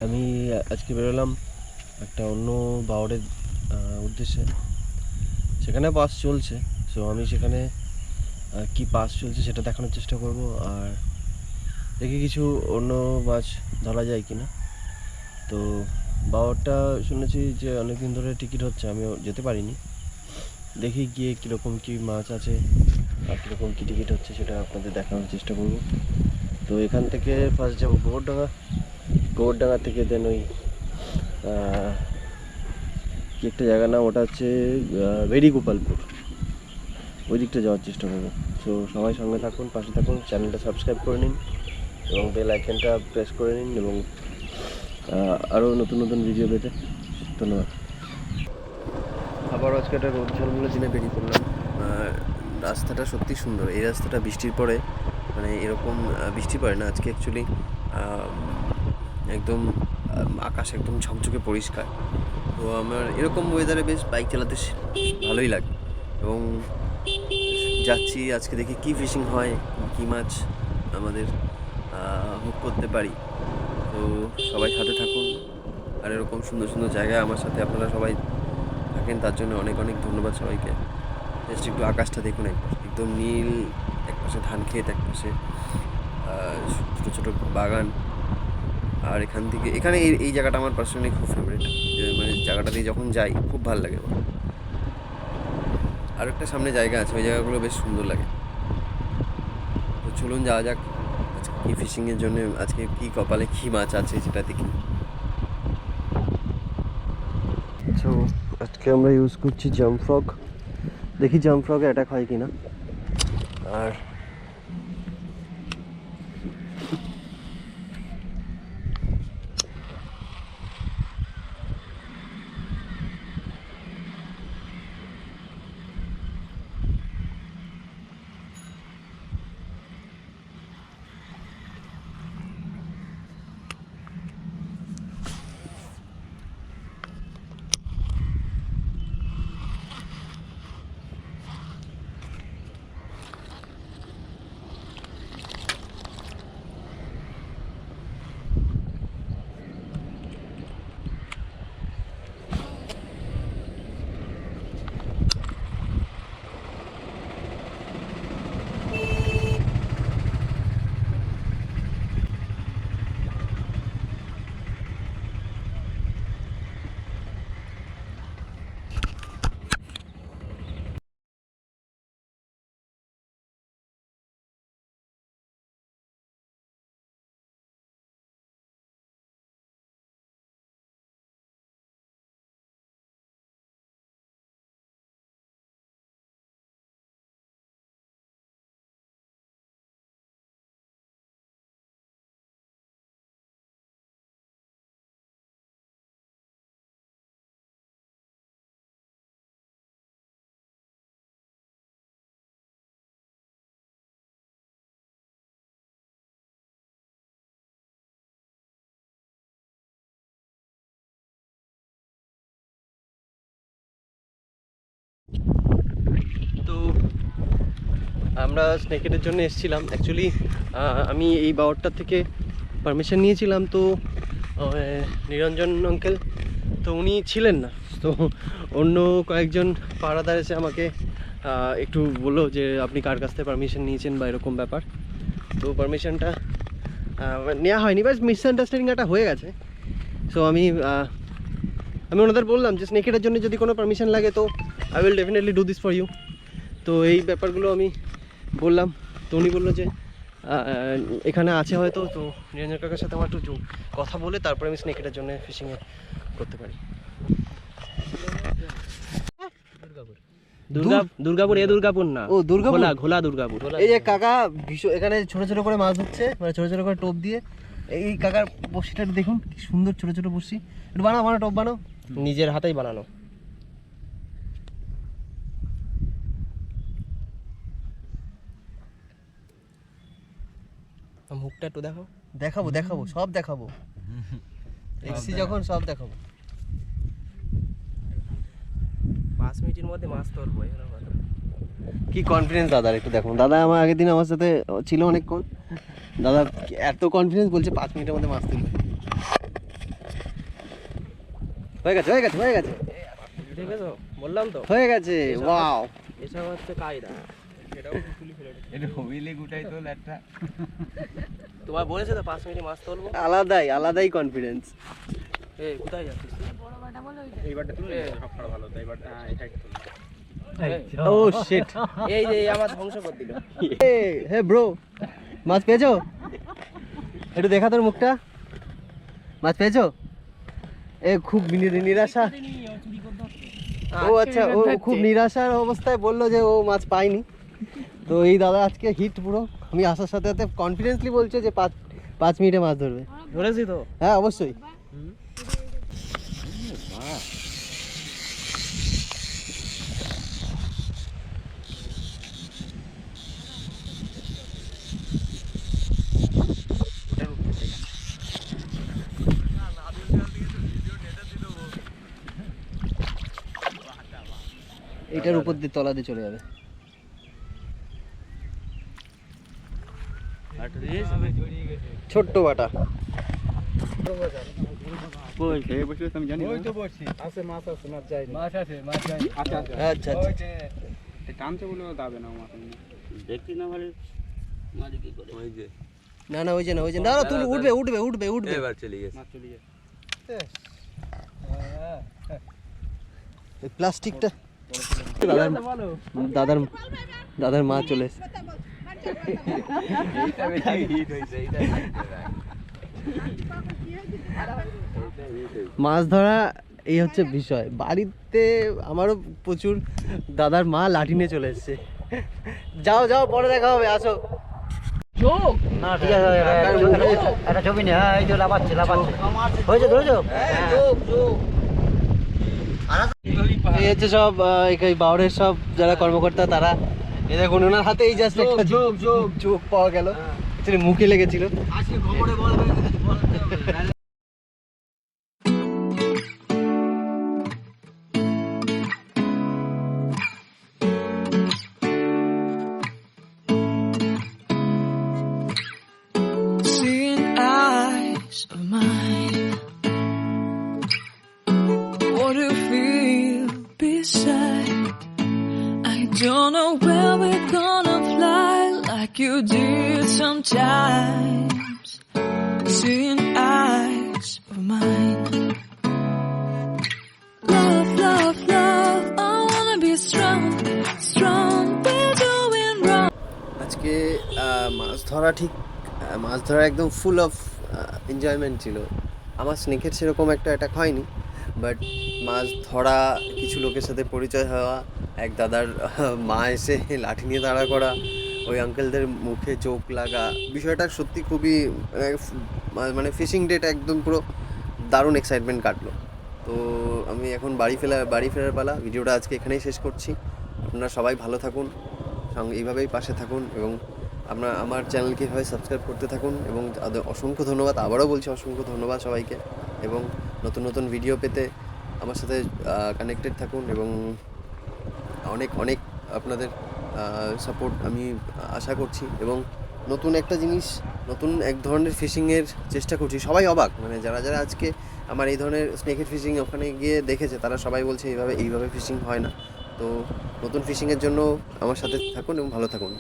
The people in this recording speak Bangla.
আমি আজকে বেরোলাম একটা অন্য বাওরের উদ্দেশ্যে। সেখানে পাস চলছে, সো আমি সেখানে কি পাস চলছে সেটা দেখানোর চেষ্টা করব, আর দেখি কিছু অন্য মাছ ধরা যায় কি না। তো বাওরটা শুনেছি যে অনেকদিন ধরে টিকিট হচ্ছে, আমিও যেতে পারিনি। দেখি গিয়ে কীরকম কী মাছ আছে আর কীরকম কী টিকিট হচ্ছে সেটা আপনাদের দেখানোর চেষ্টা করব। তো এখান থেকে ফার্স্ট যাবো গোবরডাঙ্গা থেকে দেন ওই কি একটা জায়গার নাম, ওটা হচ্ছে বেড়িগোপালপুর, ওই দিকটা যাওয়ার চেষ্টা করবো। সো সবাই সঙ্গে থাকুন, পাশে থাকুন, চ্যানেলটা সাবস্ক্রাইব করে নিন এবং বেল আইকনটা প্রেস করে নিন এবং আরও নতুন নতুন ভিডিও পেতে ধন্যবাদ। আবার আজকে একটা রোদ ঝলমলে দিনে বেরিয়ে পড়লাম। রাস্তাটা সত্যি সুন্দর। এই রাস্তাটা বৃষ্টির পরে, মানে এরকম বৃষ্টি পড়ে না আজকে অ্যাকচুয়ালি, একদম আকাশ একদম ঝকঝকে পরিষ্কার। তো আমার এরকম ওয়েদারে বেশ বাইক চালাতে ভালোই লাগে এবং যাচ্ছি আজকে দেখি কী ফিশিং হয়, কী মাছ আমাদের হুক করতে পারি। তো সবাই সাথে থাকুন, আর এরকম সুন্দর সুন্দর জায়গায় আমার সাথে আপনারা সবাই থাকেন, তার জন্য অনেক অনেক ধন্যবাদ সবাইকে। জাস্ট একটু আকাশটা দেখুন একবার, একদম নীল, একপাশে ধান ক্ষেত, একপাশে ছোটো ছোটো বাগান। আর এখানে এই জায়গাটা আমার পার্সোনালি খুব ফেভারিট, মানে জায়গাটা দিয়ে যখন যাই খুব ভালো লাগে আমার। আর একটা সামনে জায়গা আছে, ওই জায়গাগুলো বেশ সুন্দর লাগে। তো চলুন যাওয়া যাক আজকে কী ফিশিংয়ের জন্য, আজকে কী কপালে কী মাছ আছে সেটা দেখি। তো আজকে আমরা ইউজ করছি জাম্প ফ্রগ, দেখি জাম্প ফ্রগে অ্যাটাক হয় কি না। আর তো আমরা স্নেকেটের জন্য এসেছিলাম অ্যাকচুয়ালি। আমি এই বাওরটার থেকে পারমিশন নিয়েছিলাম, তো নিরঞ্জন আঙ্কেল তো উনি ছিলেন না, তো অন্য কয়েকজন পাড়াদার এসে আমাকে একটু বললো যে আপনি কার কাছ থেকে পারমিশন নিয়েছেন বা এরকম ব্যাপার। তো পারমিশনটা নেওয়া হয়নি, বাস মিসআন্ডারস্ট্যান্ডিং একটা হয়ে গেছে। সো আমি ওনাদের বললাম যে স্নেকেটের জন্য যদি কোনো পারমিশন লাগে তো I will definitely do this for you. তো এই ব্যাপারগুলো আমি বললাম, তো উনি বললো যে এখানে আছে হয়তো। তো নিরঞ্জন কাকার সাথে আমার একটু কথা বলে তারপরে আমি স্নেকেটের জন্য ফিশিংয়ে করতে পারি। দুর্গাপুর দুর্গাপুর না, ও দুর্গাপুর, ঘোলা দুর্গাপুর। এই যে কাকা এখানে ছোট ছোট করে মাছ ধরছে, মানে ছোট ছোট করে টোপ দিয়ে। এই কাকার বড়শিটা দেখুন কি সুন্দর, ছোট ছোট বড়শি। একটু বানাও টোপ বানাও, নিজের হাতেই বানানো। মুখটা একটু দেখাবো সব দেখাবো, এসছি যখন সব দেখাবো। 5 মিনিটের মধ্যে মাছ ধরবো। কি কনফিডেন্স দাদার, একটু দেখুন। দাদা আমার আগের দিন আমার সাথে ছিল অনেকক্ষণ, দাদা এত কনফিডেন্স বলছে 5 মিনিটের মধ্যে মাছ তুলবে। হয়ে গেছে হয়ে গেছে হয়ে গেছে দেখেছো বললাম তো হয়ে গেছে ওয়াও এসব হচ্ছে কায়দা এটাও তুলি ফেলে এটা হবিলে গুটাই তোল একটা তোমার বলেছে তো 5 মিনিটে মাছ তুলবো আলাদাই কনফিডেন্স এই কোথায় যাচ্ছিস বড় বাটা বলো এই বাটা তুলে সবটা ভালো তাই বাট এটা তুল ও শিট এই যে আমার ধ্বংস করে দিল হে ব্রো মাছ পেয়েছো একটু দেখা তোর মুখটা মাছ পেয়েছো এ খুব নিরাশা ও আচ্ছা ও খুব নিরাশার অবস্থায় বললো যে ও মাছ পায়নি তো এই দাদা আজকে হিট পুরো আমি আসার সাথে সাথে কনফিডেন্সলি বলছে যে 5 মিনিটে মাছ ধরবে ধরেছি তো হ্যাঁ অবশ্যই এটার উপর দিয়ে তলা দিয়ে চলে যাবে ছোট্ট বাটা আচ্ছা না ওই যে না তুই উঠবে এবার চলে গেছে প্লাস্টিকটা দাদার মা চলে এসেছে মাছ ধরা এই হচ্ছে বিষয় বাড়িতে আমারও প্রচুর দাদার মা লাঠি নিয়ে চলে এসছে যাও পরে দেখা হবে আসো না ঠিক আছে একটা ছবি নে হ্যাঁ এই যে লাফাচ্ছে হয়েছে ধরেছো এই হচ্ছে সব এই বাউরের সব যারা কর্মকর্তা তারা এদের কোনো ওনার হাতে এই জাস্ট একটা চোখ পাওয়া গেল মুখে লেগেছিল Don't know where we're gonna fly like you did sometimes. Seeing eyes of mine. Love, I wanna be strong we're doing wrong. আজকে মাছ ধরা একদম ফুল অফ এনজয়মেন্ট ছিল আমার স্নেকের সেরকম একটা অ্যাটাক হয়নি বাট মাছ ধরা কিছু লোকের সাথে পরিচয় হওয়া এক দাদার মা এসে লাঠি নিয়ে দাঁড়া করা ওই আঙ্কেলদের মুখে চোখ লাগা বিষয়টা সত্যি খুবই মানে ফিশিং ডেট একদম পুরো দারুণ এক্সাইটমেন্ট কাটলো তো আমি এখন বাড়ি ফেরার পালা ভিডিওটা আজকে এখানেই শেষ করছি আপনারা সবাই ভালো থাকুন সঙ্গে এইভাবেই পাশে থাকুন এবং আমার চ্যানেলকে এভাবে সাবস্ক্রাইব করতে থাকুন এবং অসংখ্য ধন্যবাদ আবারও বলছি অসংখ্য ধন্যবাদ সবাইকে এবং নতুন ভিডিও পেতে আমার সাথে কানেক্টেড থাকুন এবং অনেক আপনাদের সাপোর্ট আমি আশা করছি এবং নতুন একটা জিনিস নতুন এক ধরনের ফিশিংয়ের চেষ্টা করছি সবাই অবাক মানে যারা আজকে আমার এই ধরনের স্নেকের ফিশিং ওখানে গিয়ে দেখেছে তারা সবাই বলছে এইভাবে ফিশিং হয় না তো নতুন ফিশিংয়ের জন্য আমার সাথে থাকুন এবং ভালো থাকুন।